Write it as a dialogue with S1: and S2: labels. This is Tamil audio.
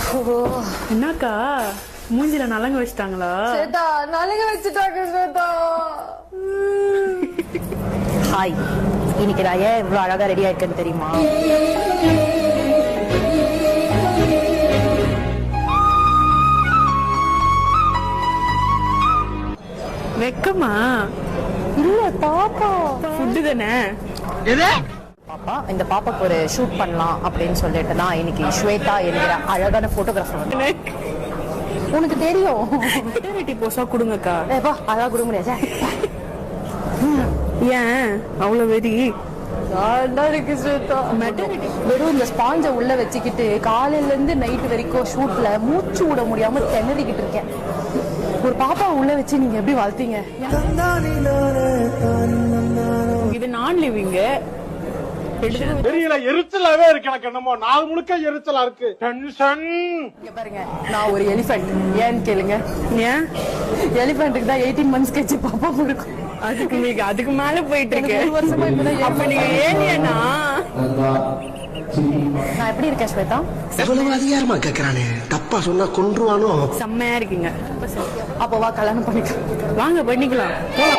S1: என்னக்கா மூஞ்சில நலங்க வச்சிட்டாங்களா?
S2: சேதா நலங்க வச்சிட்டாங்க சேதா.
S3: ஹாய், இன்னைக்கு நான் ஏன் இவ்வளவு அழகா ரெடி ஆயிருக்கேன்னு தெரியுமா?
S1: வெக்கமா?
S3: இல்ல பாப்பா,
S1: ஃபுட்டு தானே.
S3: பாப்பா இந்த பாப்பாக்கு ஒரு ஷூட் பண்ணலாம் அப்படின்னு சொல்லிட்டு தான் இன்னைக்கு ஸ்வேதா என்கிற அழகான போட்டோகிராஃபர். உனக்கு தெரியும்,
S1: மெட்டர்னிட்டி போஸா கொடுங்கக்கா.
S3: ஏப்பா அழகா கொடுக்க முடியாது.
S1: ஏன் அவ்வளவு வெறி?
S2: இருக்கு சேதா.
S3: வெறும் இந்த ஸ்பாஞ்ச உள்ள வச்சுக்கிட்டு காலையில இருந்து நைட் வரைக்கும் ஷூட்ல மூச்சு விட முடியாம திணறிக்கிட்டு இருக்கேன். ஒரு பாப்பா உள்ள வச்சு நீங்க எப்படி வளர்த்தீங்க?
S1: இது நான் லிவிங்.
S4: தெரியல, எரிச்சலாவே இருக்கு. எனக்கு என்னமோ நாள் முழுக்க எரிச்சலா இருக்கு. டென்ஷன்.
S3: இங்க பாருங்க, நான் ஒரு எலிபென்ட். ஏன்னு கேளுங்க.
S1: ஏன்?
S3: எலிபென்ட்டுக்கு தான் 18 months கழிச்சு பாப்பா இருக்கும்.
S1: அதுக்கு மேல போயிட்டு இருக்கு.
S3: ஒரு வருஷமா இப்பதான்
S1: அப்ப நீங்க ஏலியனா?
S3: நான் எப்படி இருக்கேன் ஸ்வேதா?
S5: எவ்வளவு அதிகாரமா கேக்குறானே, தப்பா சொன்னா கொன்றுவானோ.
S1: செம்மையா இருக்கீங்க.
S3: அப்போ வா கல்யாணம் பண்ணிக்கலாம்.
S1: வாங்க பண்ணிக்கலாம். போலாம்.